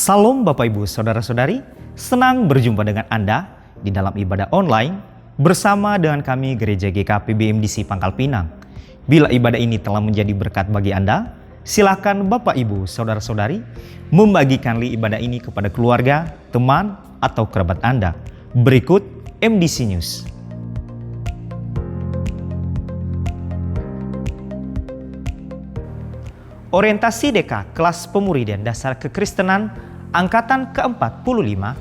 Salam Bapak Ibu Saudara-saudari, senang berjumpa dengan Anda di dalam ibadah online bersama dengan kami Gereja GKP BMDC Pangkal Pinang. Bila ibadah ini telah menjadi berkat bagi Anda, silakan Bapak Ibu Saudara-saudari membagikan ibadah ini kepada keluarga, teman, atau kerabat Anda. Berikut MDC News. Orientasi DK kelas Pemuridan Dasar Kekristenan angkatan ke-45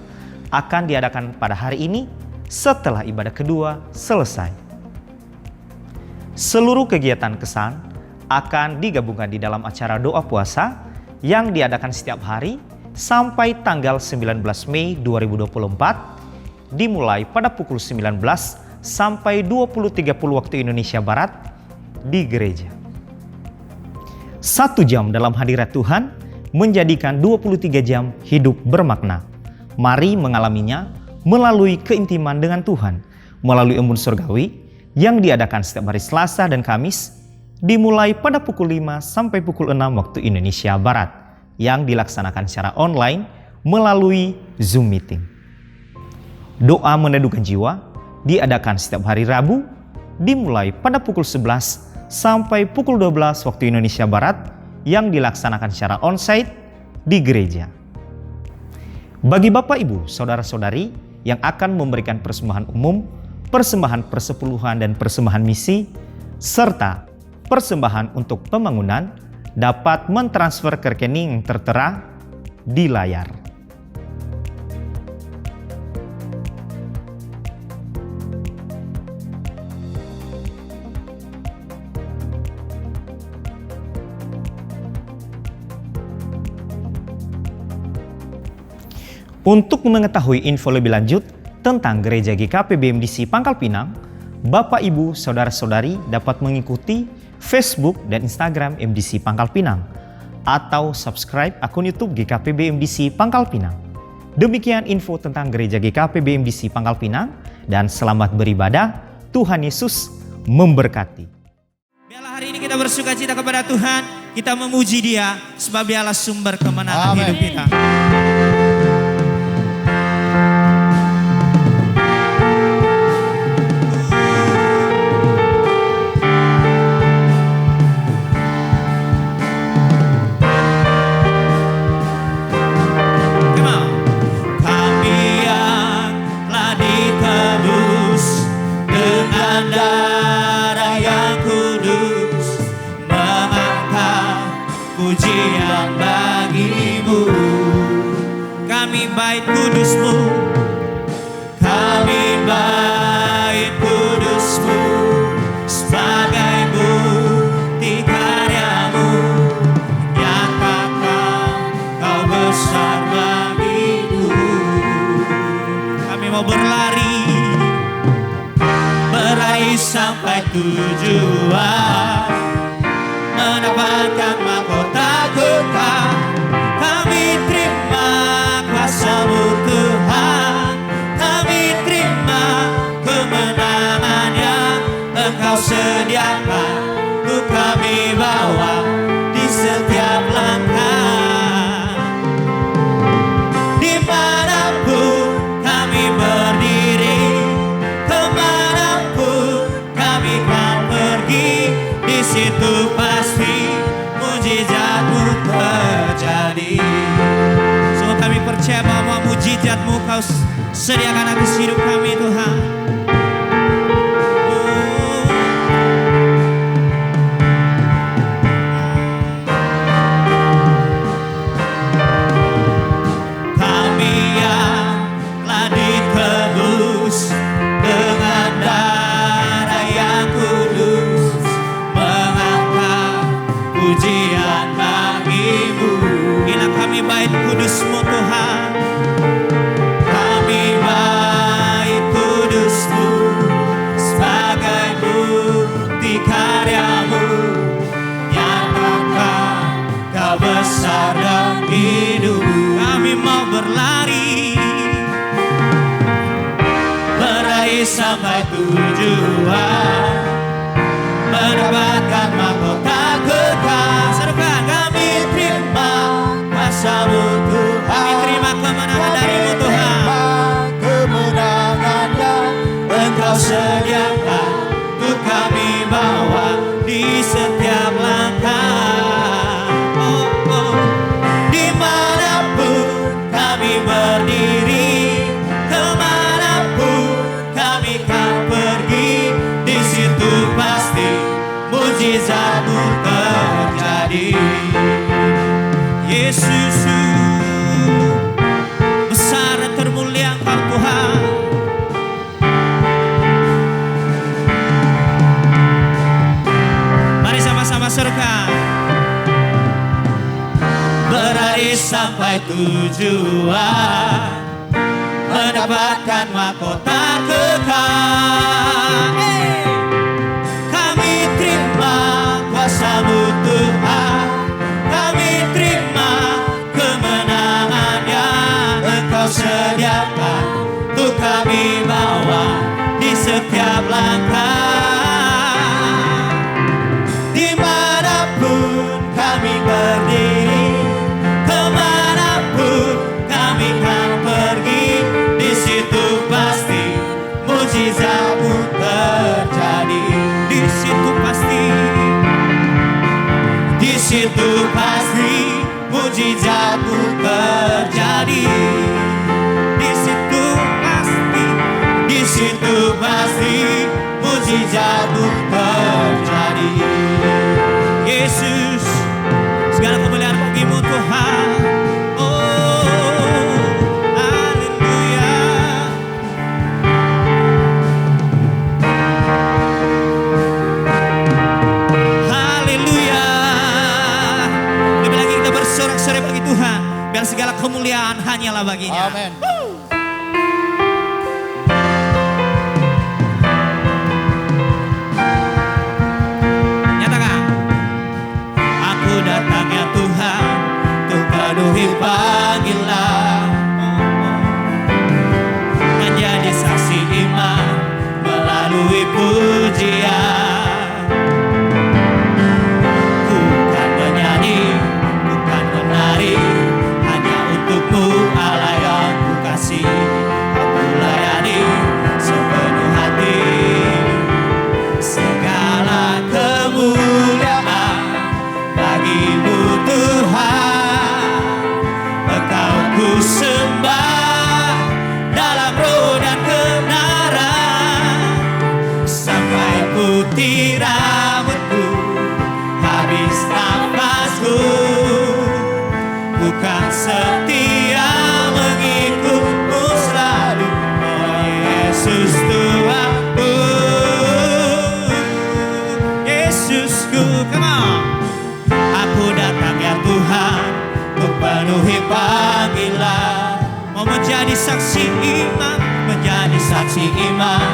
akan diadakan pada hari ini setelah ibadah kedua selesai. Seluruh kegiatan kesan akan digabungkan di dalam acara doa puasa yang diadakan setiap hari sampai tanggal 19 Mei 2024 dimulai pada pukul 19 sampai 20.30 waktu Indonesia Barat di gereja. 1 jam dalam hadirat Tuhan menjadikan 23 jam hidup bermakna. Mari mengalaminya melalui keintiman dengan Tuhan, melalui embun surgawi yang diadakan setiap hari Selasa dan Kamis, dimulai pada pukul 5 sampai pukul 6 waktu Indonesia Barat, yang dilaksanakan secara online melalui Zoom Meeting. Doa meneduhkan jiwa diadakan setiap hari Rabu, dimulai pada pukul 11 sampai pukul 12 waktu Indonesia Barat yang dilaksanakan secara onsite di gereja. Bagi Bapak Ibu, Saudara-saudari yang akan memberikan persembahan umum, persembahan persepuluhan dan persembahan misi, serta persembahan untuk pembangunan dapat mentransfer ke rekening tertera di layar. Untuk mengetahui info lebih lanjut tentang Gereja GKP BMDC Pangkal Pinang, Bapak Ibu Saudara-saudari dapat mengikuti Facebook dan Instagram MDC Pangkal Pinang atau subscribe akun YouTube GKP BMDC Pangkal Pinang. Demikian info tentang Gereja GKP BMDC Pangkal Pinang dan selamat beribadah. Tuhan Yesus memberkati. Biarlah hari ini kita bersukacita kepada Tuhan, kita memuji Dia sebab Dialah sumber kemenangan hidup kita. Pujian bagimu, kami bait kudus-Mu, kami bait kudus-Mu, sebagai bukti karya-Mu, nyatakan Kau besar bagiku. Kami mau berlari sampai tujuan, mendapatkan mahkota kekal. Kami terima kuasa-Mu Tuhan, kami terima kemenangan yang Engkau sediakan untuk kami bawa di setiap langkah. Dimanapun kami berdiri, kemanapun kami kan pergi, di situ pasti mujizat-Mu terjadi. Semua kami percaya bahwa mujizat-Mu Kau sediakan atas hidup kami, Tuhan. Kami yang telah ditebus dengan darah yang kudus, pujian bagi-Mu. Inilah kami bait kudus-Mu Tuhan, kami bait kudus-Mu, sebagai bukti karya-Mu, nyatakan Kau besar dalam hidup. Kami mau berlari sampai tujuan, mendapatkan mahkota kekal. Serukan kami terima kuasa-Mu Tuhan. mujizatmu terjadi. Yesus, besar dan termulia Engkau Tuhan. Mari sama-sama serukan. Berlari sampai tujuan, mendapatkan mahkota kekal. Kami terima kuasa-Mu Tuhan, kami terima kemenangan yang Engkau sediakan untuk kami bawa di setiap langkah. Dimanapun kami berdiri, kemanapun kami kan pergi, di situ pasti mujizat-Mu terjadi. Di situ pasti, di situ pasti mujizat-Mu terjadi. Di situ pasti, di situ pasti mujizat-Mu terjadi. Yesus, segala kemuliaan bagi-Mu Tuhan. Oh, haleluya. Haleluya. Lebih lagi kita bersorak-sorai bagi Tuhan, biar segala kemuliaan hanyalah baginya. Amin. Nyatakan, aku datang ya Tuhan, untuk penuhi panggilan, menjadi saksi iman melalui pujian. Bukan menyanyi, bukan menari, hanya untuk-Mu Allah yang Ku kasih. Aku layani sepenuh hati, segala kemuliaan bagi-Mu Tuhan. Engkau ku sembah dalam roh dan kebenaran, sampai putih rambutku, habis nafasku. Bukan setia mengikut-Mu selalu, oh Yesus Tuhanku, Yesusku. Come on. Aku datang ya Tuhan, untuk penuhi panggilan, mau menjadi saksi iman, menjadi saksi iman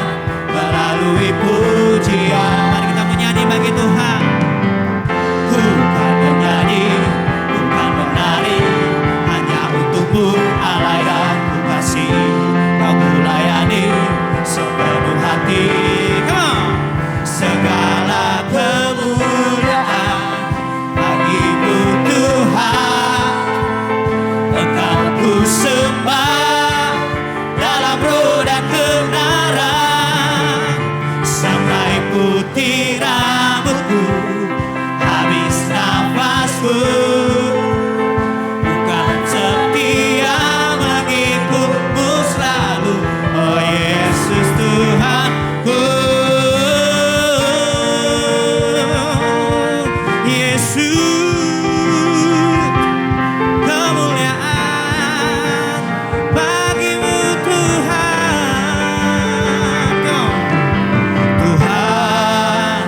melalui pujian. Mari kita menyanyi bagi Tuhan. Bukan menyanyi, bukan menari, hanya untuk-Mu Allah yang Ku kasih. Kau ku layani sepenuh hati. Come on. Segala kemuliaan bagi-Mu Tuhan. Engkau ku sembah dalam roh dan kebenaran, sampai putih rambutku, habis nafasku. Bukan setia mengikut-Mu selalu, oh Yesus Tuhanku. Yesus, kemuliaan bagi-Mu Tuhan. Come on. Tuhan,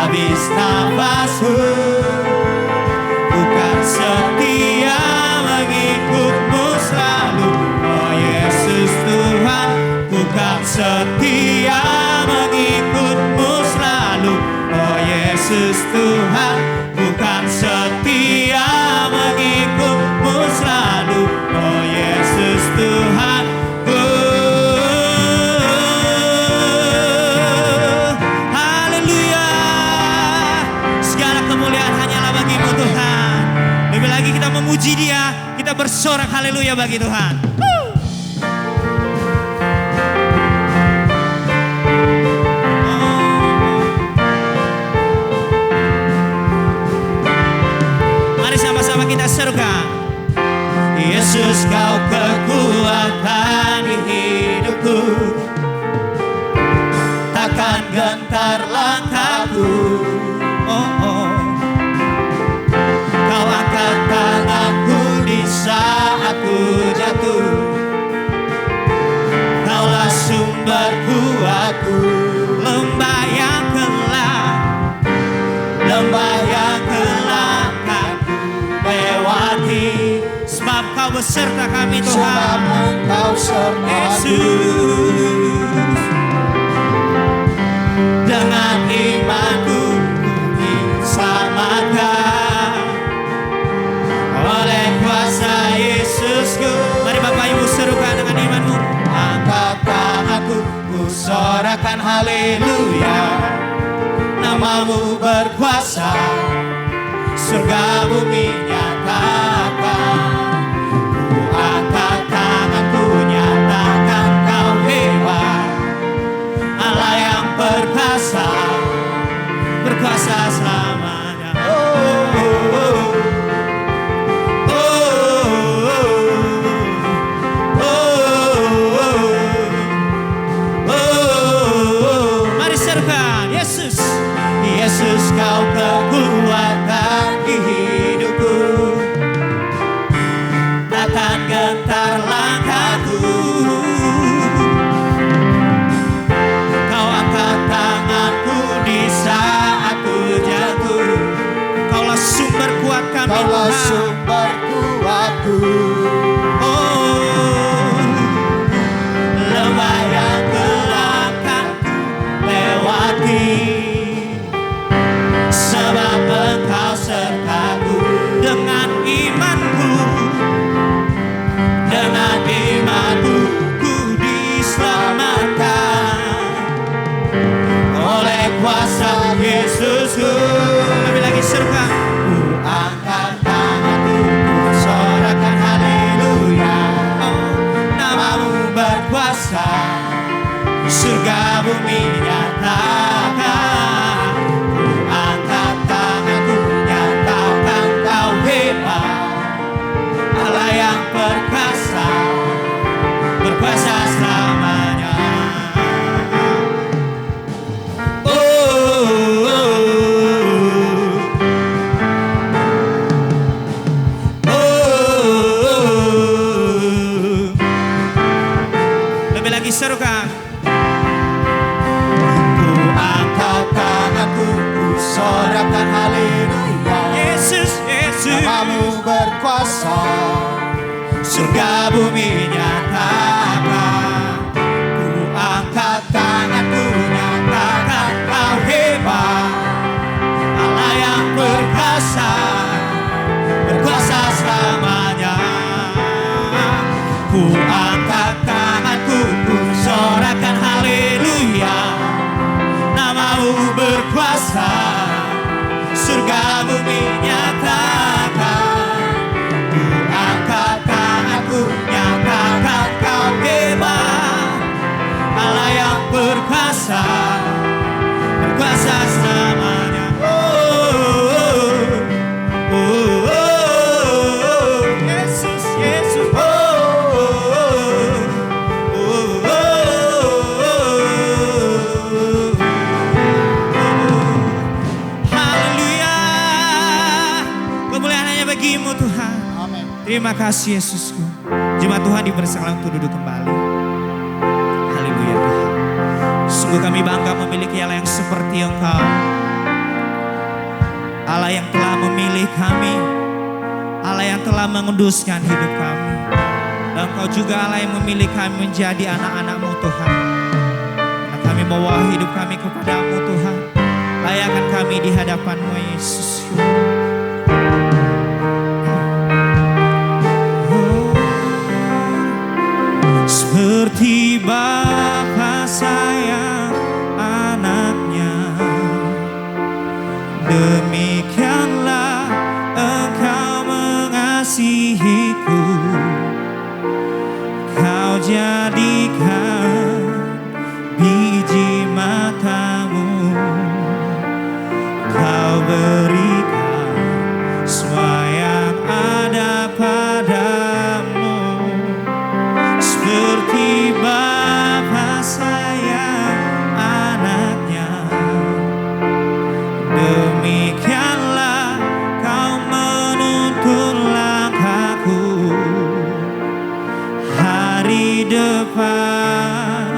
habis nafasku. Ku kan setia mengikutmu selalu, oh Yesus Tuhan. Ku kan setia mengikutmu selalu, oh Yesus Tuhan. Ku kan setia mengikutmu selalu, oh Yesus Tuhan. Haleluya. Segala kemuliaan hanyalah bagimu Tuhan. Lebih lagi kita memuji Dia, kita bersorak haleluya bagi Tuhan. Mari sama-sama kita serukan. Yesus, Kau kekuatan di hidupku, takkan gentar langkahku. Oh, oh. Kau angkat tanganku di saat ku jatuh. Kaulah sumber kuatku. Lembah yang gelap, lembah yang gelap kan ku lewati. Sebab Kau beserta kami Tuhan. Sebab Engkau serta Yesus. Dengan imanku diselamatkan oleh kuasa Yesusku. Mari Bapak Ibu serukan dengan imanmu. Angkat tanganku, ku sorakan haleluya. Namamu berkuasa, surga bumi nyatakan. Ku angkat tanganku, nyatakan Kau hebat, Allah yang berkuasa, berkuasa selamanya. Oh, oh, oh. Mari serukan Yesus. Yesus, Kau kekuatan di hidupku, takkan gentar langkahku. Kau angkat tanganku di saat ku jatuh. Kaulah sumber kuat kami Kaulah Tuhan. sumber kuatku. Oh, lembah yang gelap kan ku lewati. Sebab Engkau sertaku. Dengan imanku, dengan imanku ku diselamatkan oleh kuasa Yesusku. Lebih lagi serukan. Ku angkat tanganku, ku sorakan haleluya. Oh, namamu berkuasa, surga bumi nyatakan. Ku angkat tanganku, nyatakan Kau hebat, Allah yang perkasa, berkuasa selamanya. Oh, oh, oh, oh. Lebih lagi serukan. Ku angkat tanganku, ku sorakan haleluya. Yesus, Yesus. Namamu berkuasa, Surga bumi nyatakan. Ku angkat tanganku, nyatakan Kau hebat, Allah yang perkasa, berkuasa selamanya. Ku angkat tanganku, ku sorakan haleluya. Namamu berkuasa, surga bumi nyatakan. Ku angkat tanganku, nyatakan Kau hebat, Allah yang berkuasa, berkuasa selamanya. Oh, oh, oh, oh, Yesus, Yesus. Oh, oh, oh, oh, oh. Haleluya. Kemuliaan hanya bagimu Tuhan. amin. Terima kasih Yesusku. Jemaat Tuhan dipersilakan untuk duduk kembali. Haleluya Tuhan. Sungguh kami bangga memiliki Allah yang seperti Engkau. Allah yang telah memilih kami, Allah yang telah menguduskan hidup kami. Dan Engkau juga Allah yang memilih kami menjadi anak-anak-Mu Tuhan. Karena kami bawa hidup kami kepada-Mu Tuhan. Layakkan kami di hadapan-Mu Yesus. Seperti Bapa sayang anaknya, demikianlah Engkau mengasihiku. Kau jadikan biji matamu, Kau berikan semua yang ada padamu. Seperti Bapa sayang anaknya, demikianlah Kau menuntun langkahku. Hari depan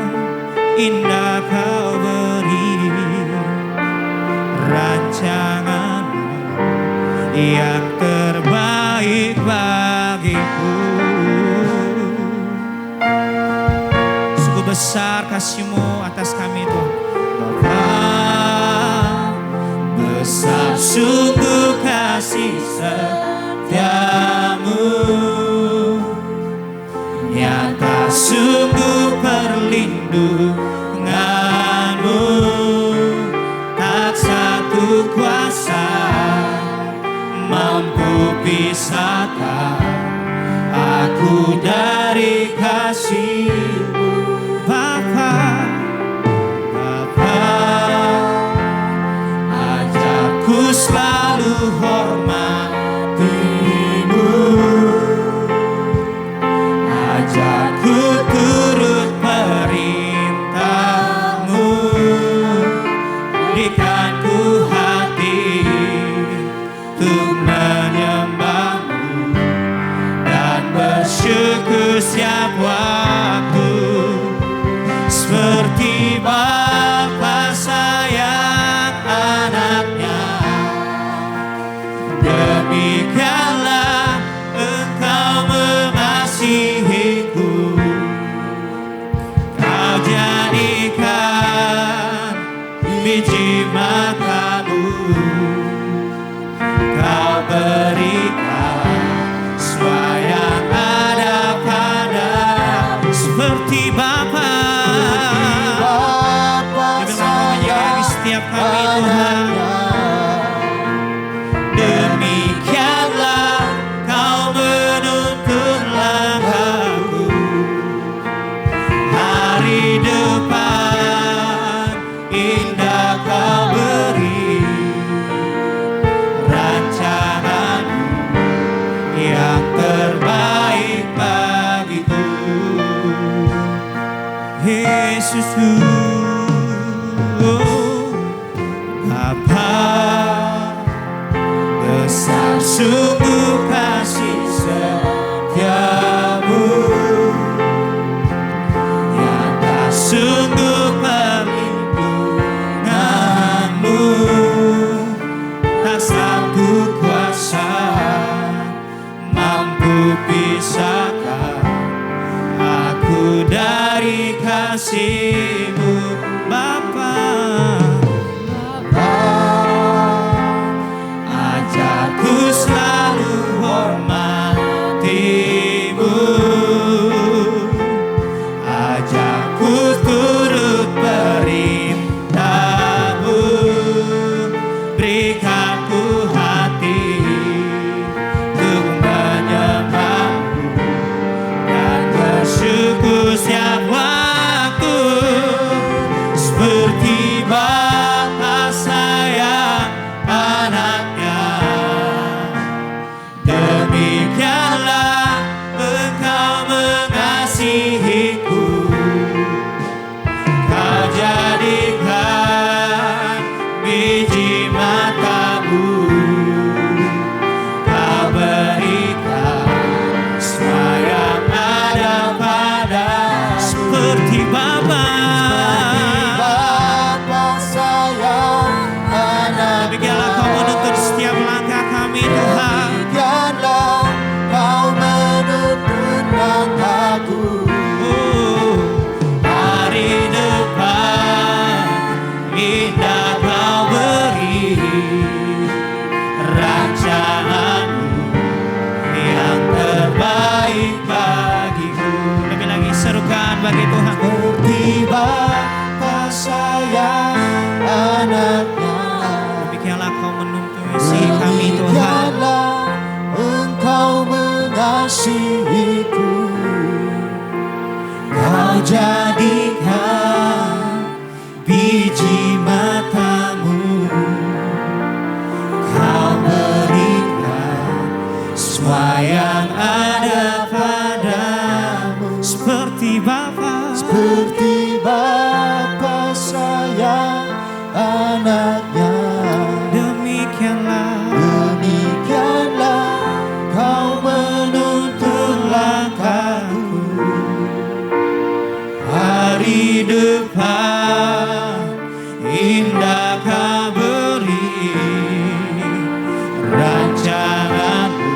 indah Kau beri, rancangan-Mu yang terbaik bagiku. Sungguh besar kasih-Mu atas kami Tuhan. Bapa, besar sungguh kasih setia-Mu, nyata sungguh perlindungan-Mu. Tak satu kuasa mampu pisahkan aku dari kasih-Mu. Bapa, Bapa, ajarku selalu hormati-Mu, ajarku turut perintah-Mu. Berikanku hati untuk menyembah-Mu dan bersyukur setiap waktu. Seperti Bapa sayang anaknya, demikianlah Engkau mengasihiku. Kau jadikan biji matamu, Kau berikan semua yang ada padamu. Seperti Bapa, Dia memang menyayangi setiap kami Tuhan. Demikianlah Kau menuntun langkahku. Hari depan indah Kau beri, rancangan-Mu yang terbaik bagiku. Yesus, Bapa, besar sungguh kasih setia-Mu, nyata sungguh perlindungan-Mu. Tak satu kuasa mampu pisahkan aku dari kasih-Mu. Bapa, ajarku selalu hormati-Mu, ajarku turut perintah-Mu. Berikanku hati untuk menyembah-Mu dan bersyukur setiap waktu. bagi Tuhan. Seperti Bapa sayang anaknya, Demikianlah kau menuntun kami Tuhan. demikianlah Engkau mengasihiku. Kau jadikan biji matamu, Kau berikan semua yang ada padamu. Seperti Bapa, Seperti Bapa sayang anaknya, demikianlah Kau menuntun langkahku. hari depan indah kau beri, rancanganmu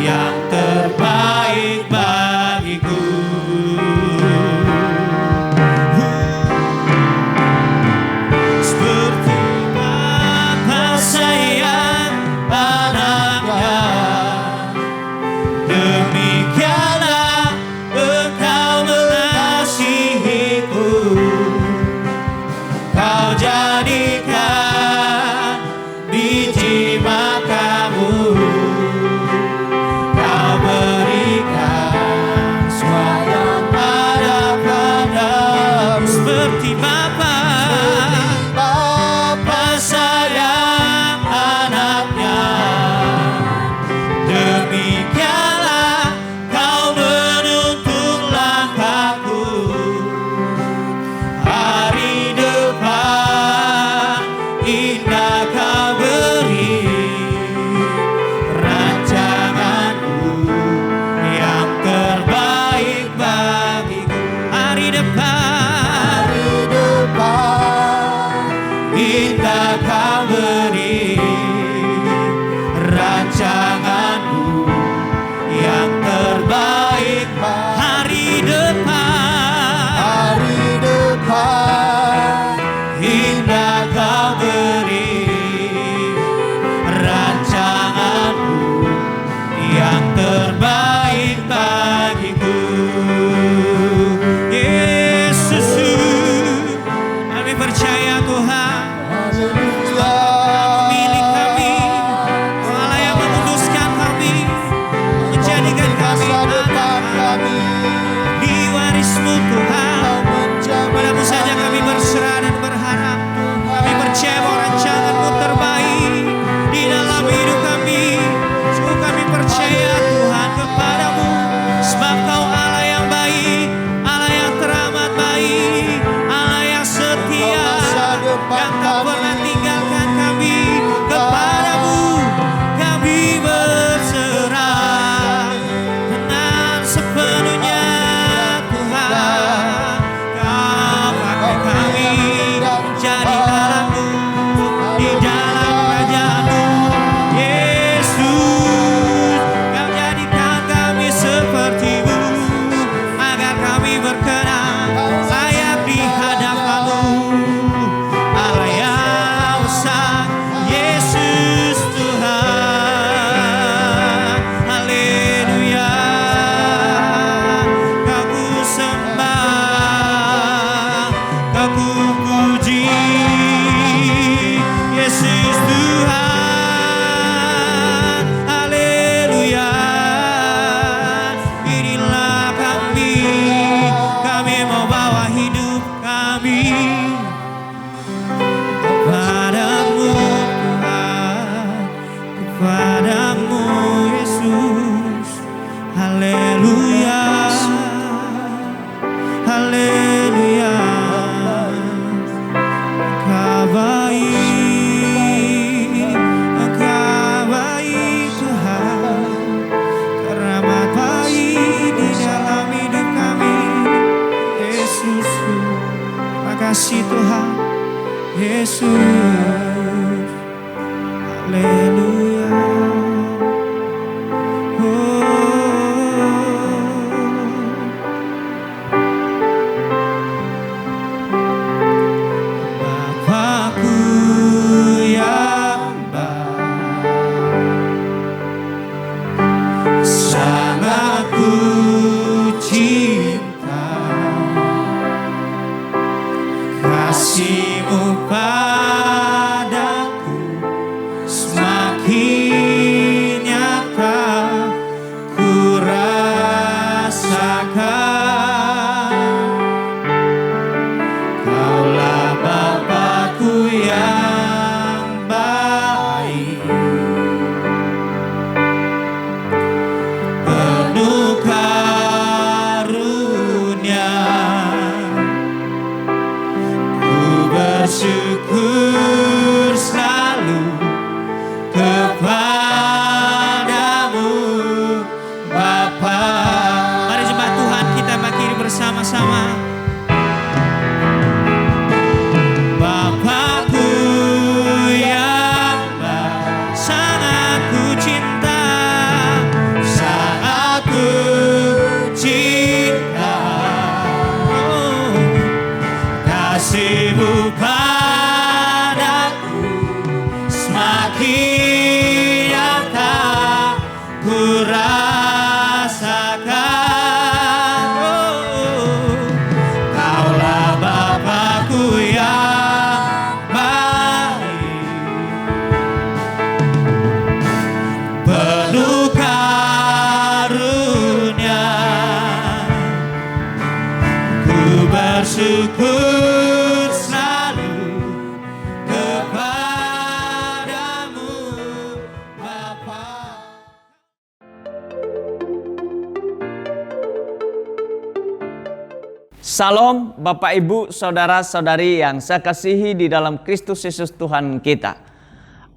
yang terbaik bagiku. Seperti Bapa sayang anaknya, demikianlah Engkau mengasihiku. Kau jadikan biji makamu, Kau berikan semua yang ada padamu. Seperti Bapa, Bapa sayang anaknya, demikianlah Kau menuntun langkahku. Hari depan indah Kau beri, rancanganmu yang terbaik bagiku. Hari depan indah Kau beri, rancanganmu yang terbaik. Hari depan indah Kau beri, rancanganmu yang terbaik bagiku. Yesus, kami percaya Tuhan, milik kami, Allah yang memutuskan kami, menjadikan kami anak diwaris-Mu Tuhan. Padamu saja kami berserah dan berharap. Kami percaya bahwa rancangan-Mu terbaik di dalam hidup kami. Sungguh kami percaya Tuhan kepadamu, sebab Kau Allah yang baik, Allah yang teramat baik, Allah yang setia, yang tak pernah tinggalkan kami. Kepadamu kami berserah dengan sepenuhnya Tuhan. Kau pakai kami jadi alatmu di dalam kerajaan-Mu. Yesus, Kau jadikan kami seperti-Mu, agar kami berkenan layak di hadapan-Mu. Allah yang besar, Yesus Tuhan. Haleluya, Kau ku sembah, Kau ku puji, Yesus Tuhan. Haleluya, inilah kami mau bawa hidup kami kepadamu Tuhan, kepadamu Yesus. Haleluya, haleluya, Engkau baik, Engkau baik Tuhan, teramat baik di dalam hidup kami. Yesus, terima kasih Tuhan. Yesus, haleluya. Salam Bapak Ibu Saudara-saudari yang saya kasihi di dalam Kristus Yesus Tuhan kita.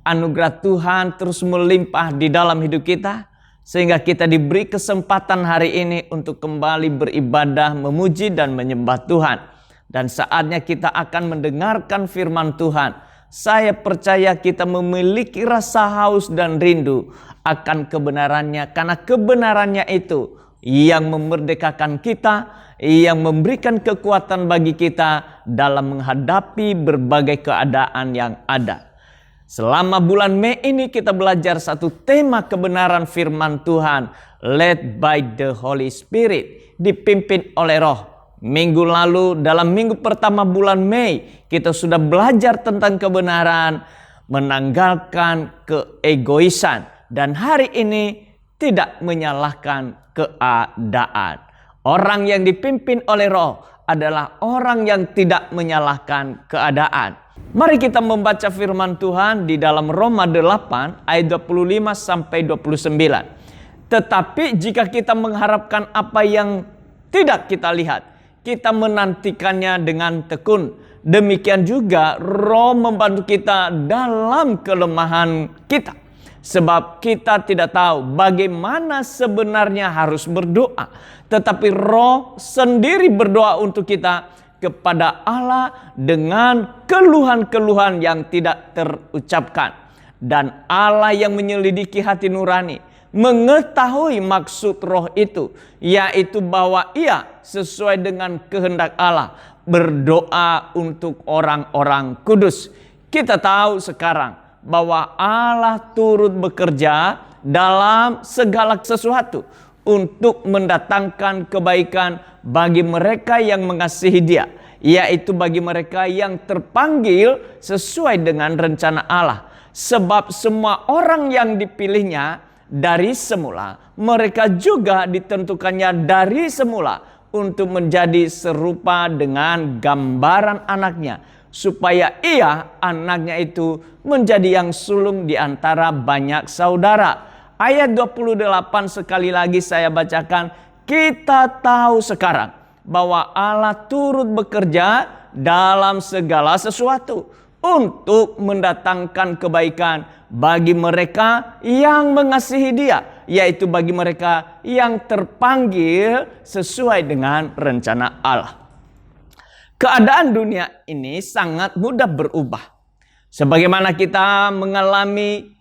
Anugerah Tuhan terus melimpah di dalam hidup kita sehingga kita diberi kesempatan hari ini untuk kembali beribadah, memuji dan menyembah Tuhan. Dan saatnya kita akan mendengarkan firman Tuhan. Saya percaya kita memiliki rasa haus dan rindu akan kebenarannya, karena kebenarannya itu yang memerdekakan kita, yang memberikan kekuatan bagi kita dalam menghadapi berbagai keadaan yang ada. Selama bulan Mei ini kita belajar satu tema kebenaran firman Tuhan, led by the Holy Spirit, dipimpin oleh Roh. Minggu lalu dalam minggu pertama bulan Mei kita sudah belajar tentang kebenaran, menanggalkan keegoisan, dan hari ini tidak menyalahkan keadaan. Orang yang dipimpin oleh Roh adalah orang yang tidak menyalahkan keadaan. Mari kita membaca firman Tuhan di dalam Roma 8 ayat 25 sampai 29. Tetapi jika kita mengharapkan apa yang tidak kita lihat, kita menantikannya dengan tekun. Demikian juga Roh membantu kita dalam kelemahan kita. Sebab kita tidak tahu bagaimana sebenarnya harus berdoa. Tetapi Roh sendiri berdoa untuk kita kepada Allah dengan keluhan-keluhan yang tidak terucapkan. Dan Allah yang menyelidiki hati nurani mengetahui maksud Roh itu, yaitu bahwa Ia sesuai dengan kehendak Allah berdoa untuk orang-orang kudus. Kita tahu sekarang bahwa Allah turut bekerja dalam segala sesuatu untuk mendatangkan kebaikan bagi mereka yang mengasihi Dia, yaitu bagi mereka yang terpanggil sesuai dengan rencana Allah. Sebab semua orang yang dipilihnya dari semula, mereka juga ditentukannya dari semula untuk menjadi serupa dengan gambaran anaknya, supaya ia, anaknya itu, menjadi yang sulung di antara banyak saudara. Ayat 28 sekali lagi saya bacakan. Kita tahu sekarang bahwa Allah turut bekerja dalam segala sesuatu untuk mendatangkan kebaikan bagi mereka yang mengasihi Dia, yaitu bagi mereka yang terpanggil sesuai dengan rencana Allah. Keadaan dunia ini sangat mudah berubah. Sebagaimana kita mengalami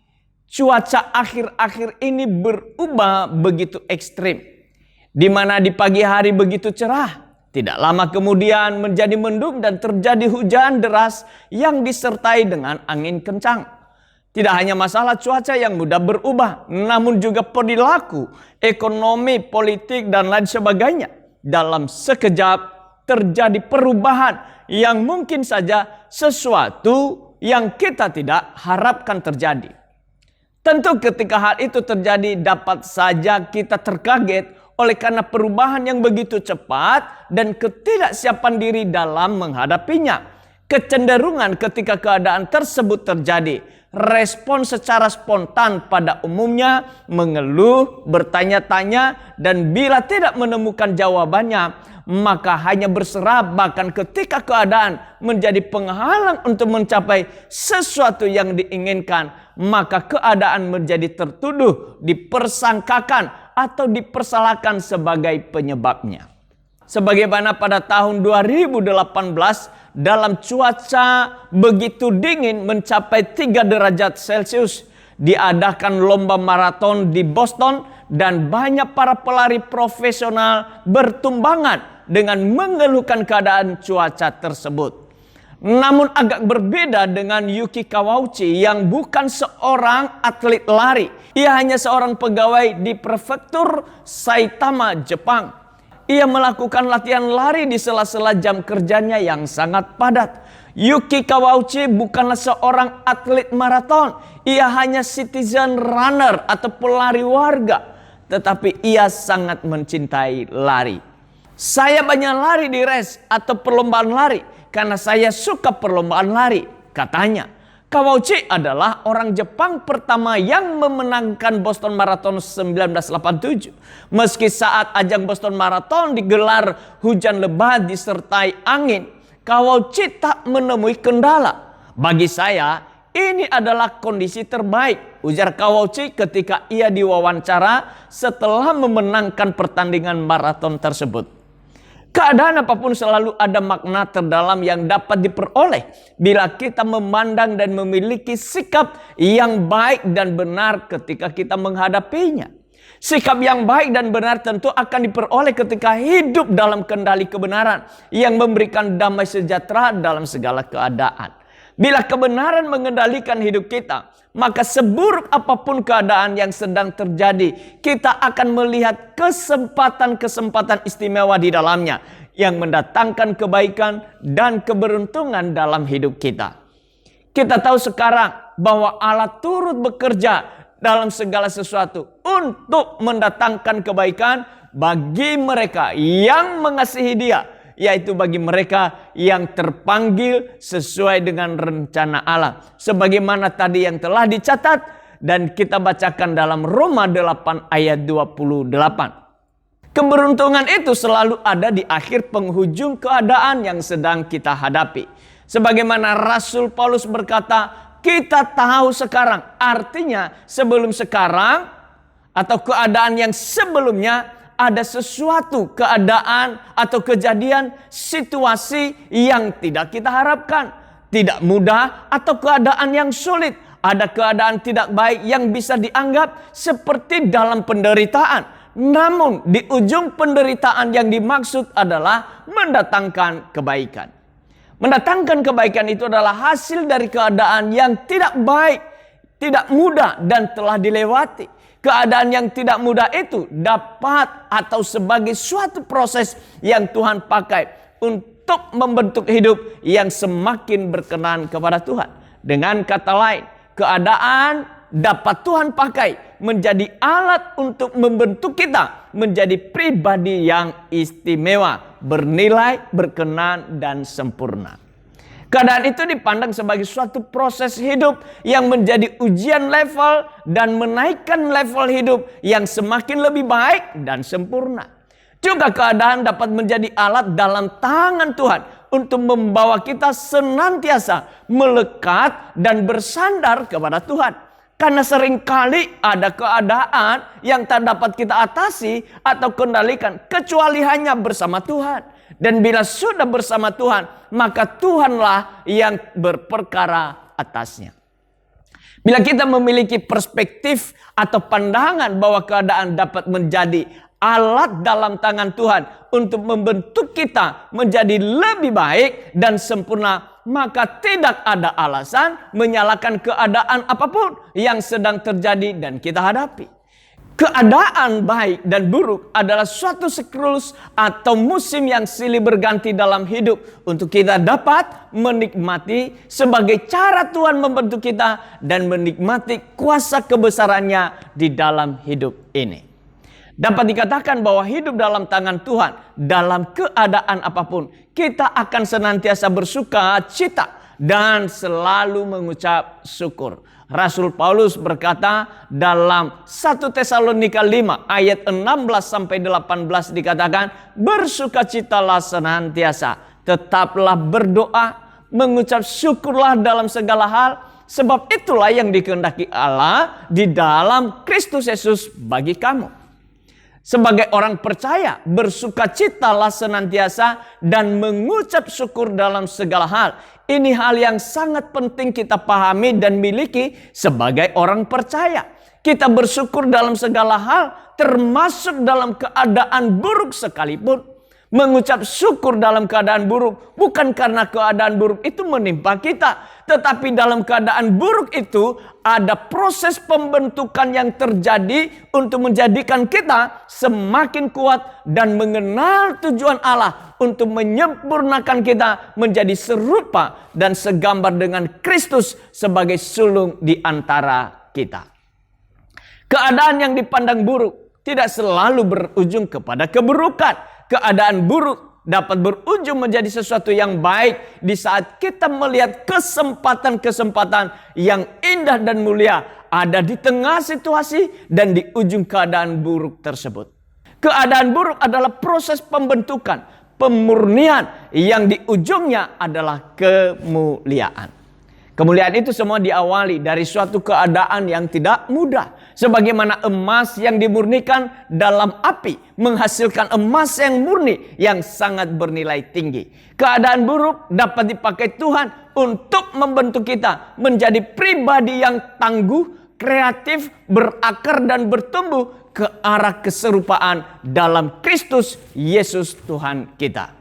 cuaca akhir-akhir ini berubah begitu ekstrim. Di mana di pagi hari begitu cerah, tidak lama kemudian menjadi mendung dan terjadi hujan deras yang disertai dengan angin kencang. Tidak hanya masalah cuaca yang mudah berubah, namun juga perilaku, ekonomi, politik, dan lain sebagainya. Dalam sekejap terjadi perubahan yang mungkin saja sesuatu yang kita tidak harapkan terjadi. Tentu ketika hal itu terjadi dapat saja kita terkaget oleh karena perubahan yang begitu cepat dan ketidaksiapan diri dalam menghadapinya. Kecenderungan ketika keadaan tersebut terjadi, respon secara spontan pada umumnya mengeluh, bertanya-tanya, dan bila tidak menemukan jawabannya, maka hanya berserah. Bahkan ketika keadaan menjadi penghalang untuk mencapai sesuatu yang diinginkan, maka keadaan menjadi tertuduh, dipersangkakan, atau dipersalahkan sebagai penyebabnya. Sebagaimana pada tahun 2018 dalam cuaca begitu dingin mencapai 3 derajat Celcius, diadakan lomba maraton di Boston dan banyak para pelari profesional bertumbangan dengan mengeluhkan keadaan cuaca tersebut. Namun agak berbeda dengan Yuki Kawauchi yang bukan seorang atlet lari. Ia hanya seorang pegawai di prefektur Saitama, Jepang. Ia melakukan latihan lari di sela-sela jam kerjanya yang sangat padat. Yuki Kawauchi bukanlah seorang atlet maraton. Ia hanya citizen runner atau pelari warga. Tetapi ia sangat mencintai lari. Saya banyak lari di race atau perlombaan lari karena saya suka perlombaan lari, katanya. Kawauchi adalah orang Jepang pertama yang memenangkan Boston Marathon 1987. Meski saat ajang Boston Marathon digelar hujan lebat disertai angin, Kawauchi tak menemui kendala. Bagi saya, ini adalah kondisi terbaik, ujar Kawauchi ketika ia diwawancara setelah memenangkan pertandingan maraton tersebut. Keadaan apapun selalu ada makna terdalam yang dapat diperoleh bila kita memandang dan memiliki sikap yang baik dan benar ketika kita menghadapinya. Sikap yang baik dan benar tentu akan diperoleh ketika hidup dalam kendali kebenaran yang memberikan damai sejahtera dalam segala keadaan. Bila kebenaran mengendalikan hidup kita, maka seburuk apapun keadaan yang sedang terjadi, kita akan melihat kesempatan-kesempatan istimewa di dalamnya yang mendatangkan kebaikan dan keberuntungan dalam hidup kita. Kita tahu sekarang bahwa Allah turut bekerja dalam segala sesuatu untuk mendatangkan kebaikan bagi mereka yang mengasihi Dia, yaitu bagi mereka yang terpanggil sesuai dengan rencana Allah. Sebagaimana tadi yang telah dicatat dan kita bacakan dalam Roma 8 ayat 28. Keberuntungan itu selalu ada di akhir penghujung keadaan yang sedang kita hadapi. Sebagaimana Rasul Paulus berkata, kita tahu sekarang, artinya sebelum sekarang atau keadaan yang sebelumnya, ada sesuatu keadaan atau kejadian situasi yang tidak kita harapkan. Tidak mudah atau keadaan yang sulit. Ada keadaan tidak baik yang bisa dianggap seperti dalam penderitaan. Namun di ujung penderitaan yang dimaksud adalah mendatangkan kebaikan. Mendatangkan kebaikan itu adalah hasil dari keadaan yang tidak baik, tidak mudah dan telah dilewati. Keadaan yang tidak mudah itu dapat atau sebagai suatu proses yang Tuhan pakai untuk membentuk hidup yang semakin berkenan kepada Tuhan. Dengan kata lain, keadaan dapat Tuhan pakai menjadi alat untuk membentuk kita menjadi pribadi yang istimewa, bernilai, berkenan, dan sempurna. Keadaan itu dipandang sebagai suatu proses hidup yang menjadi ujian level dan menaikkan level hidup yang semakin lebih baik dan sempurna. Juga keadaan dapat menjadi alat dalam tangan Tuhan untuk membawa kita senantiasa melekat dan bersandar kepada Tuhan. Karena seringkali ada keadaan yang tak dapat kita atasi atau kendalikan kecuali hanya bersama Tuhan. Dan bila sudah bersama Tuhan, maka Tuhanlah yang berperkara atasnya. Bila kita memiliki perspektif atau pandangan bahwa keadaan dapat menjadi alat dalam tangan Tuhan untuk membentuk kita menjadi lebih baik dan sempurna, maka tidak ada alasan menyalahkan keadaan apapun yang sedang terjadi dan kita hadapi. Keadaan baik dan buruk adalah suatu siklus atau musim yang silih berganti dalam hidup untuk kita dapat menikmati sebagai cara Tuhan membentuk kita dan menikmati kuasa kebesarannya di dalam hidup ini. Dapat dikatakan bahwa hidup dalam tangan Tuhan dalam keadaan apapun, kita akan senantiasa bersuka cita dan selalu mengucap syukur. Rasul Paulus berkata dalam 1 Tesalonika 5 ayat 16 sampai 18 dikatakan, bersukacitalah senantiasa, tetaplah berdoa, mengucap syukurlah dalam segala hal, sebab itulah yang dikehendaki Allah di dalam Kristus Yesus bagi kamu. Sebagai orang percaya, bersukacitalah senantiasa dan mengucap syukur dalam segala hal. Ini hal yang sangat penting kita pahami dan miliki sebagai orang percaya. Kita bersyukur dalam segala hal, termasuk dalam keadaan buruk sekalipun. Mengucap syukur dalam keadaan buruk bukan karena keadaan buruk itu menimpa kita, tetapi dalam keadaan buruk itu ada proses pembentukan yang terjadi untuk menjadikan kita semakin kuat dan mengenal tujuan Allah untuk menyempurnakan kita menjadi serupa dan segambar dengan Kristus sebagai sulung di antara kita. Keadaan yang dipandang buruk tidak selalu berujung kepada keburukan. Keadaan buruk dapat berujung menjadi sesuatu yang baik di saat kita melihat kesempatan-kesempatan yang indah dan mulia ada di tengah situasi dan di ujung keadaan buruk tersebut. Keadaan buruk adalah proses pembentukan, pemurnian yang di ujungnya adalah kemuliaan. Kemuliaan itu semua diawali dari suatu keadaan yang tidak mudah. Sebagaimana emas yang dimurnikan dalam api menghasilkan emas yang murni yang sangat bernilai tinggi. Keadaan buruk dapat dipakai Tuhan untuk membentuk kita menjadi pribadi yang tangguh, kreatif, berakar dan bertumbuh ke arah keserupaan dalam Kristus Yesus Tuhan kita.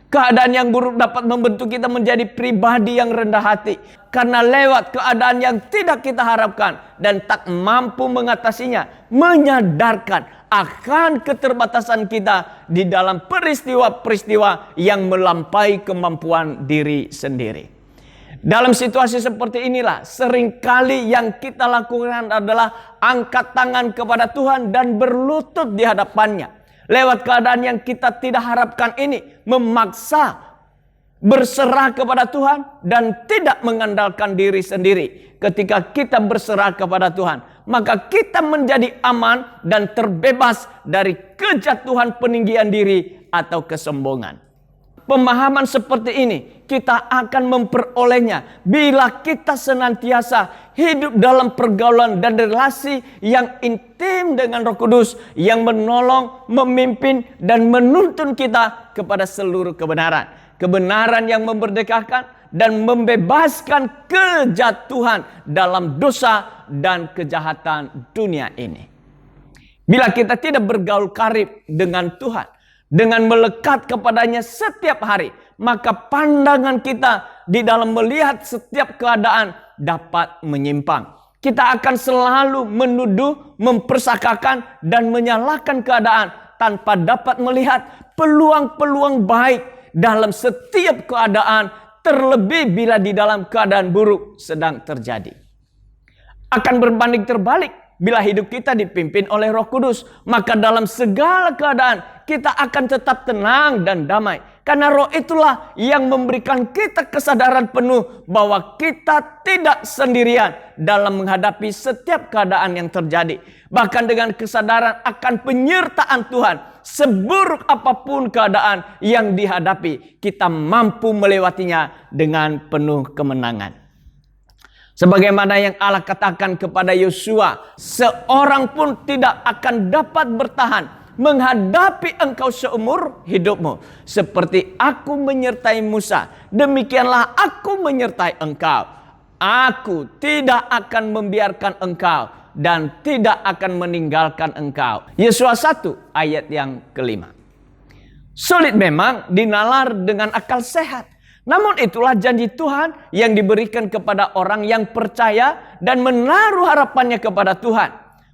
Keadaan yang buruk dapat membentuk kita menjadi pribadi yang rendah hati. Karena lewat keadaan yang tidak kita harapkan dan tak mampu mengatasinya, menyadarkan akan keterbatasan kita di dalam peristiwa-peristiwa yang melampaui kemampuan diri sendiri. Dalam situasi seperti inilah seringkali yang kita lakukan adalah angkat tangan kepada Tuhan dan berlutut di hadapannya. Lewat keadaan yang kita tidak harapkan ini, memaksa berserah kepada Tuhan dan tidak mengandalkan diri sendiri. Ketika kita berserah kepada Tuhan, maka kita menjadi aman dan terbebas dari kejatuhan peninggian diri atau kesombongan. Pemahaman seperti ini kita akan memperolehnya bila kita senantiasa hidup dalam pergaulan dan relasi yang intim dengan Roh Kudus yang menolong, memimpin dan menuntun kita kepada seluruh kebenaran. Kebenaran yang memerdekakan dan membebaskan kejatuhan dalam dosa dan kejahatan dunia ini. Bila kita tidak bergaul karib dengan Tuhan, dengan melekat kepadanya setiap hari, maka pandangan kita di dalam melihat setiap keadaan dapat menyimpang. Kita akan selalu menuduh, mempersakakan dan menyalahkan keadaan tanpa dapat melihat peluang-peluang baik dalam setiap keadaan, terlebih bila di dalam keadaan buruk sedang terjadi. Akan berbanding terbalik bila hidup kita dipimpin oleh Roh Kudus, maka dalam segala keadaan kita akan tetap tenang dan damai. Karena Roh itulah yang memberikan kita kesadaran penuh bahwa kita tidak sendirian dalam menghadapi setiap keadaan yang terjadi. Bahkan dengan kesadaran akan penyertaan Tuhan, seburuk apapun keadaan yang dihadapi, kita mampu melewatinya dengan penuh kemenangan. Sebagaimana yang Allah katakan kepada Yosua, seorang pun tidak akan dapat bertahan menghadapi engkau seumur hidupmu. Seperti aku menyertai Musa, demikianlah aku menyertai engkau. Aku tidak akan membiarkan engkau dan tidak akan meninggalkan engkau. Yosua 1 ayat yang kelima. Sulit memang dinalar dengan akal sehat. Namun itulah janji Tuhan yang diberikan kepada orang yang percaya dan menaruh harapannya kepada Tuhan.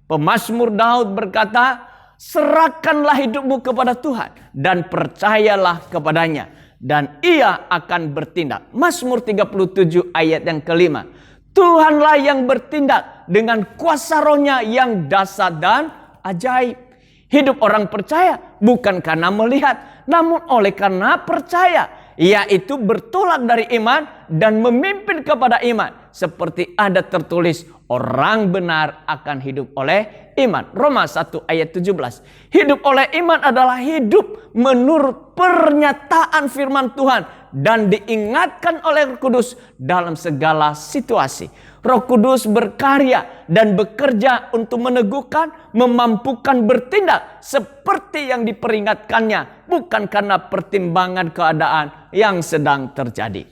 Pemazmur Daud berkata, serahkanlah hidupmu kepada Tuhan dan percayalah kepadanya, dan ia akan bertindak. Mazmur 37 ayat yang kelima. Tuhanlah yang bertindak dengan kuasa Roh-Nya yang dahsyat dan ajaib. Hidup orang percaya bukan karena melihat, namun oleh karena percaya. Yaitu bertolak dari iman dan memimpin kepada iman. Seperti ada tertulis, orang benar akan hidup oleh iman. Roma 1 ayat 17. Hidup oleh iman adalah hidup menurut pernyataan firman Tuhan dan diingatkan oleh Roh Kudus dalam segala situasi. Roh Kudus berkarya dan bekerja untuk meneguhkan, memampukan bertindak seperti yang diperingatkannya, bukan karena pertimbangan keadaan yang sedang terjadi.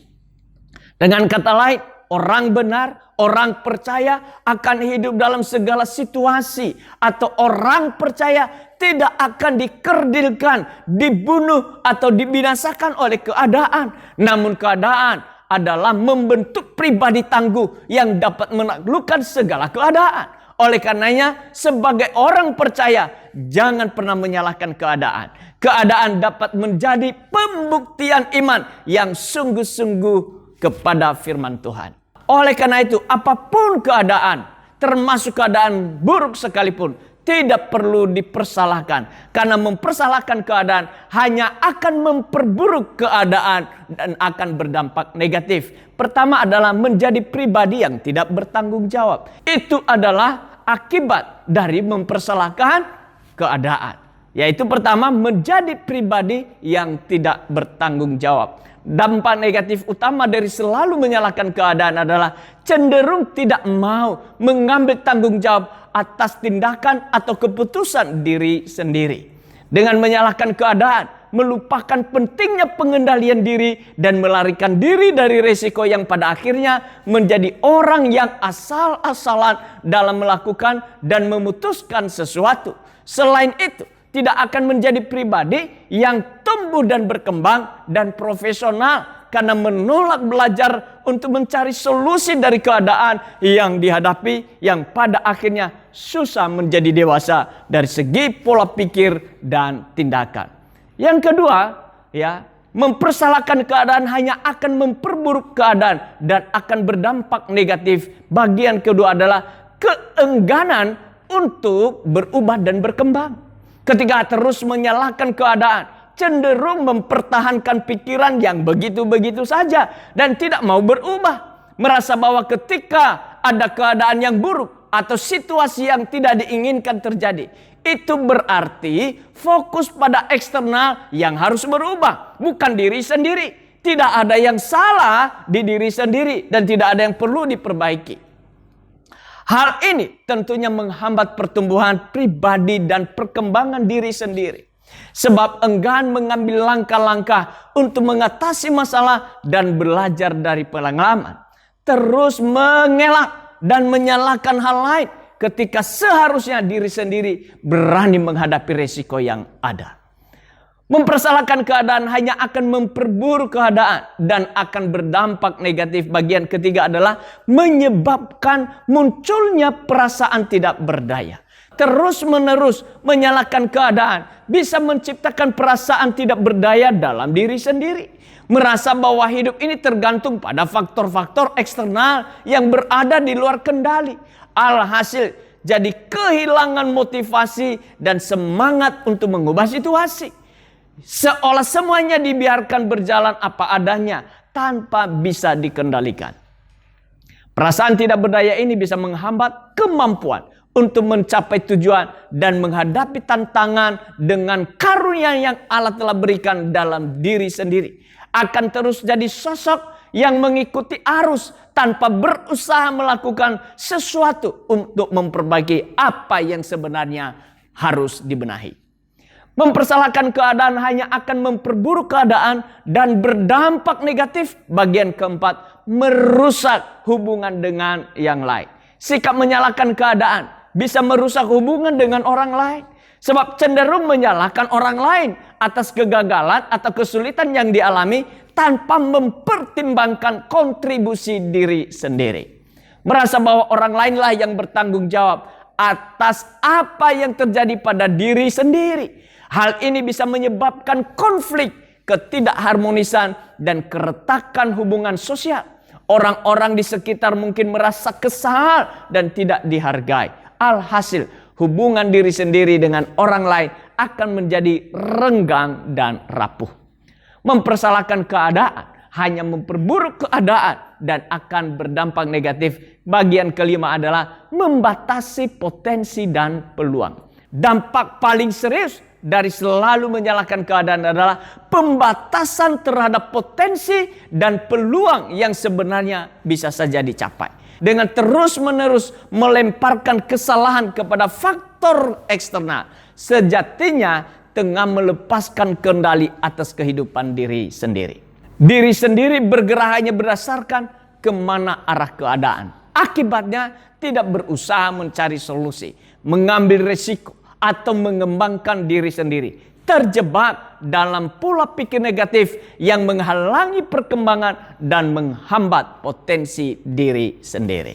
Dengan kata lain, orang benar, orang percaya akan hidup dalam segala situasi, atau orang percaya tidak akan dikerdilkan, dibunuh atau dibinasakan oleh keadaan. Namun keadaan adalah membentuk pribadi tangguh yang dapat menaklukkan segala keadaan. Oleh karenanya, sebagai orang percaya, jangan pernah menyalahkan keadaan. Keadaan dapat menjadi pembuktian iman yang sungguh-sungguh kepada firman Tuhan. Oleh karena itu, apapun keadaan, termasuk keadaan buruk sekalipun, tidak perlu dipersalahkan. Karena mempersalahkan keadaan hanya akan memperburuk keadaan dan akan berdampak negatif. Pertama adalah menjadi pribadi yang tidak bertanggung jawab. Itu adalah akibat dari mempersalahkan keadaan. Yaitu pertama, menjadi pribadi yang tidak bertanggung jawab. Dampak negatif utama dari selalu menyalahkan keadaan adalah cenderung tidak mau mengambil tanggung jawab atas tindakan atau keputusan diri sendiri. Dengan menyalahkan keadaan, melupakan pentingnya pengendalian diri dan melarikan diri dari resiko yang pada akhirnya menjadi orang yang asal-asalan dalam melakukan dan memutuskan sesuatu. Selain itu, tidak akan menjadi pribadi yang tumbuh dan berkembang dan profesional karena menolak belajar untuk mencari solusi dari keadaan yang dihadapi yang pada akhirnya susah menjadi dewasa dari segi pola pikir dan tindakan. Yang kedua, mempersalahkan keadaan hanya akan memperburuk keadaan dan akan berdampak negatif. Bagian kedua adalah keengganan untuk berubah dan berkembang. Ketika terus menyalahkan keadaan, cenderung mempertahankan pikiran yang begitu-begitu saja dan tidak mau berubah. Merasa bahwa ketika ada keadaan yang buruk atau situasi yang tidak diinginkan terjadi, itu berarti fokus pada eksternal yang harus berubah, bukan diri sendiri. Tidak ada yang salah di diri sendiri dan tidak ada yang perlu diperbaiki. Hal ini tentunya menghambat pertumbuhan pribadi dan perkembangan diri sendiri. Sebab enggan mengambil langkah-langkah untuk mengatasi masalah dan belajar dari pengalaman. Terus mengelak dan menyalahkan hal lain ketika seharusnya diri sendiri berani menghadapi resiko yang ada. Mempersalahkan keadaan hanya akan memperburuk keadaan dan akan berdampak negatif. Bagian ketiga adalah menyebabkan munculnya perasaan tidak berdaya. Terus-menerus menyalahkan keadaan bisa menciptakan perasaan tidak berdaya dalam diri sendiri. Merasa bahwa hidup ini tergantung pada faktor-faktor eksternal yang berada di luar kendali. Alhasil jadi kehilangan motivasi dan semangat untuk mengubah situasi. Seolah semuanya dibiarkan berjalan apa adanya tanpa bisa dikendalikan. Perasaan tidak berdaya ini bisa menghambat kemampuan untuk mencapai tujuan dan menghadapi tantangan dengan karunia yang Allah telah berikan dalam diri sendiri. Akan terus jadi sosok yang mengikuti arus tanpa berusaha melakukan sesuatu untuk memperbaiki apa yang sebenarnya harus dibenahi. Mempersalahkan keadaan hanya akan memperburuk keadaan dan berdampak negatif. Bagian keempat, merusak hubungan dengan yang lain. Sikap menyalahkan keadaan bisa merusak hubungan dengan orang lain. Sebab cenderung menyalahkan orang lain atas kegagalan atau kesulitan yang dialami tanpa mempertimbangkan kontribusi diri sendiri. Merasa bahwa orang lainlah yang bertanggung jawab atas apa yang terjadi pada diri sendiri. Hal ini bisa menyebabkan konflik, ketidakharmonisan, dan keretakan hubungan sosial. Orang-orang di sekitar mungkin merasa kesal dan tidak dihargai. Alhasil, hubungan diri sendiri dengan orang lain akan menjadi renggang dan rapuh. Mempersalahkan keadaan hanya memperburuk keadaan dan akan berdampak negatif. Bagian kelima adalah membatasi potensi dan peluang. Dampak paling serius dari selalu menyalahkan keadaan adalah pembatasan terhadap potensi dan peluang yang sebenarnya bisa saja dicapai. Dengan terus-menerus melemparkan kesalahan kepada faktor eksternal, sejatinya tengah melepaskan kendali atas kehidupan diri sendiri. Diri sendiri bergerak hanya berdasarkan kemana arah keadaan. Akibatnya tidak berusaha mencari solusi, mengambil resiko, atau mengembangkan diri sendiri. Terjebak dalam pola pikir negatif yang menghalangi perkembangan dan menghambat potensi diri sendiri.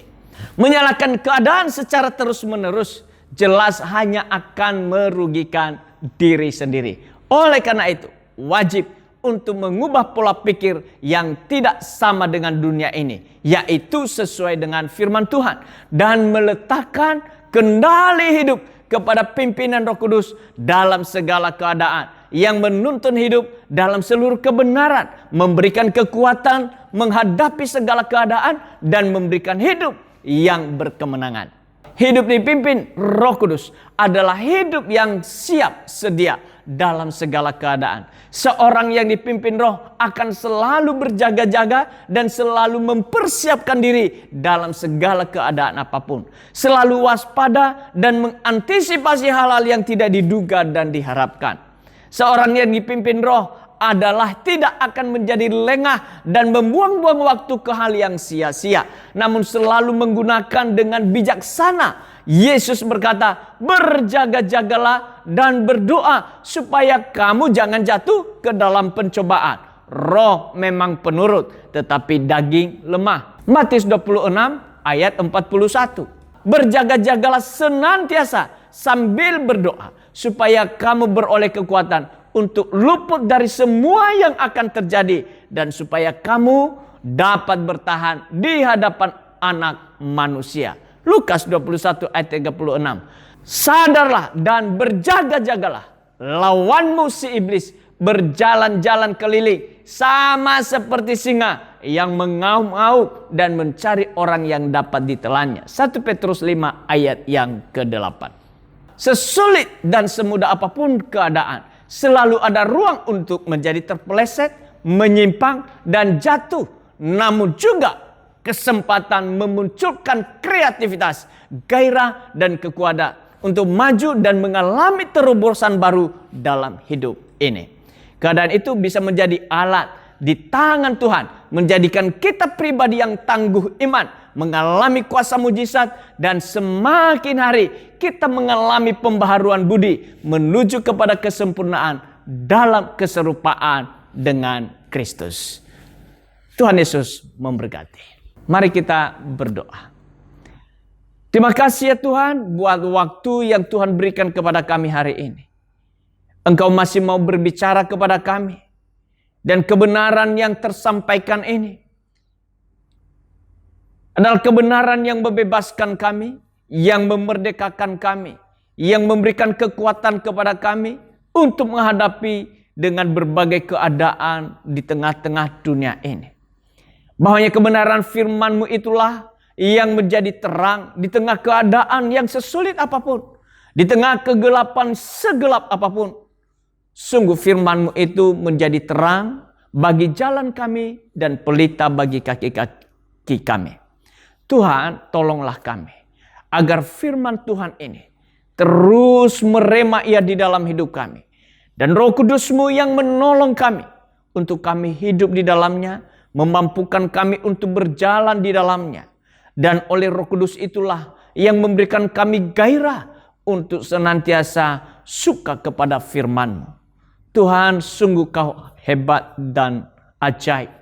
Menyalahkan keadaan secara terus-menerus jelas hanya akan merugikan diri sendiri. Oleh karena itu, wajib untuk mengubah pola pikir yang tidak sama dengan dunia ini, yaitu sesuai dengan firman Tuhan, dan meletakkan kendali hidup kepada pimpinan Roh Kudus dalam segala keadaan, yang menuntun hidup dalam seluruh kebenaran, memberikan kekuatan menghadapi segala keadaan, dan memberikan hidup yang berkemenangan. Hidup dipimpin Roh Kudus adalah hidup yang siap sedia dalam segala keadaan. Seorang yang dipimpin Roh akan selalu berjaga-jaga dan selalu mempersiapkan diri dalam segala keadaan apapun. Selalu waspada dan mengantisipasi hal-hal yang tidak diduga dan diharapkan. Seorang yang dipimpin Roh adalah tidak akan menjadi lengah dan membuang-buang waktu ke hal yang sia-sia, namun selalu menggunakan dengan bijaksana. Yesus berkata, berjaga-jagalah dan berdoa supaya kamu jangan jatuh ke dalam pencobaan. Roh memang penurut, tetapi daging lemah. Matius 26 ayat 41. Berjaga-jagalah senantiasa sambil berdoa supaya kamu beroleh kekuatan untuk luput dari semua yang akan terjadi, dan supaya kamu dapat bertahan di hadapan Anak Manusia. Lukas 21 ayat 36. Sadarlah dan berjaga-jagalah. Lawanmu si iblis berjalan-jalan keliling sama seperti singa yang mengaum-ngaum dan mencari orang yang dapat ditelannya. 1 Petrus 5 ayat yang ke-8. Sesulit dan semudah apapun keadaan, selalu ada ruang untuk menjadi terpeleset, menyimpang, dan jatuh. Namun juga kesempatan memunculkan kreativitas, gairah, dan kekuatan untuk maju dan mengalami terobosan baru dalam hidup ini. Keadaan itu bisa menjadi alat di tangan Tuhan, menjadikan kita pribadi yang tangguh iman, mengalami kuasa mujizat, dan semakin hari kita mengalami pembaharuan budi menuju kepada kesempurnaan dalam keserupaan dengan Kristus. Tuhan Yesus memberkati. Mari kita berdoa. Terima kasih ya Tuhan buat waktu yang Tuhan berikan kepada kami hari ini. Engkau masih mau berbicara kepada kami, dan kebenaran yang tersampaikan ini adalah kebenaran yang membebaskan kami, yang memerdekakan kami, yang memberikan kekuatan kepada kami untuk menghadapi dengan berbagai keadaan di tengah-tengah dunia ini. Bahwanya kebenaran firman-Mu itulah yang menjadi terang di tengah keadaan yang sesulit apapun, di tengah kegelapan segelap apapun. Sungguh firman-Mu itu menjadi terang bagi jalan kami dan pelita bagi kaki-kaki kami. Tuhan, tolonglah kami agar firman Tuhan ini terus merema ia di dalam hidup kami. Dan Roh Kudus-Mu yang menolong kami untuk kami hidup di dalamnya, memampukan kami untuk berjalan di dalamnya. Dan oleh Roh Kudus itulah yang memberikan kami gairah untuk senantiasa suka kepada firman-Mu. Tuhan, sungguh Kau hebat dan ajaib.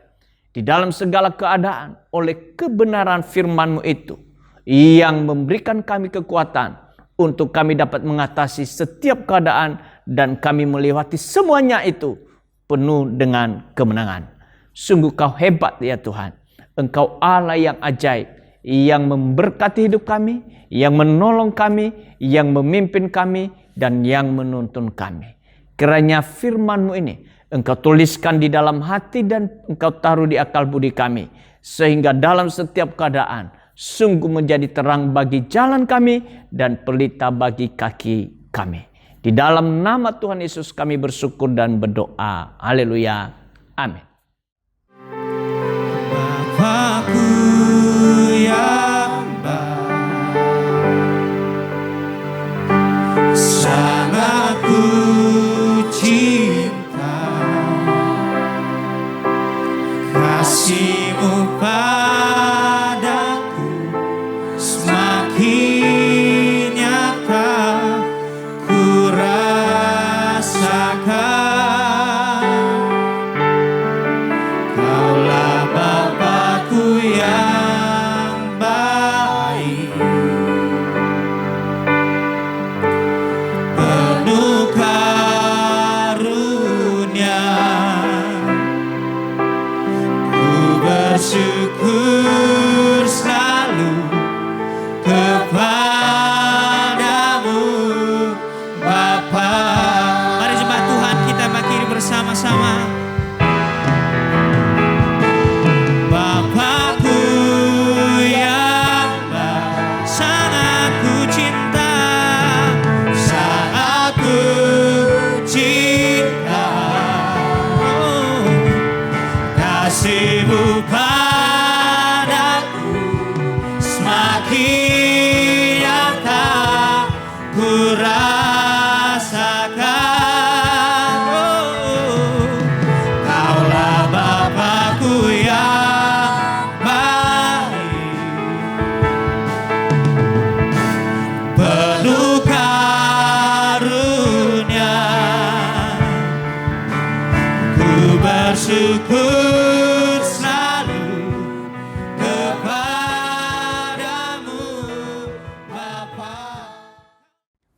Di dalam segala keadaan, oleh kebenaran firman-Mu itu, yang memberikan kami kekuatan untuk kami dapat mengatasi setiap keadaan, dan kami melewati semuanya itu penuh dengan kemenangan. Sungguh Kau hebat ya Tuhan. Engkau Allah yang ajaib, yang memberkati hidup kami, yang menolong kami, yang memimpin kami, dan yang menuntun kami. Kiranya firman-Mu ini Engkau tuliskan di dalam hati dan Engkau taruh di akal budi kami, sehingga dalam setiap keadaan sungguh menjadi terang bagi jalan kami dan pelita bagi kaki kami. Di dalam nama Tuhan Yesus kami bersyukur dan berdoa. Haleluya. Amin. Bapakku yang baik, sangat ku cinta, kasih-Mu padaku semakin nyata ku rasakan. Kaulah Bapakku yang baik,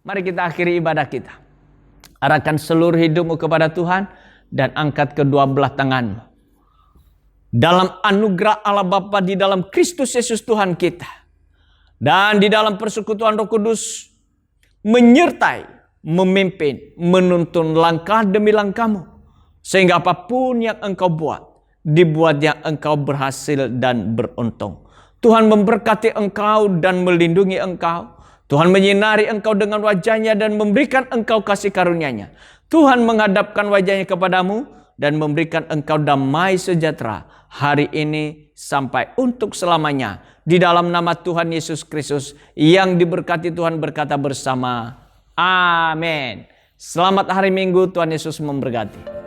Mari kita akhiri ibadah kita. Arahkan seluruh hidupmu kepada Tuhan dan angkat kedua belah tanganmu. Dalam anugerah Allah Bapa di dalam Kristus Yesus Tuhan kita. Dan di dalam persekutuan Roh Kudus menyertai, memimpin, menuntun langkah demi langkahmu. Sehingga apapun yang engkau buat, dibuatnya engkau berhasil dan beruntung. Tuhan memberkati engkau dan melindungi engkau. Tuhan menyinari engkau dengan wajahnya dan memberikan engkau kasih karunia-Nya. Tuhan menghadapkan wajahnya kepadamu dan memberikan engkau damai sejahtera hari ini sampai untuk selamanya. Di dalam nama Tuhan Yesus Kristus yang diberkati Tuhan berkata bersama, amin. Selamat hari Minggu, Tuhan Yesus memberkati.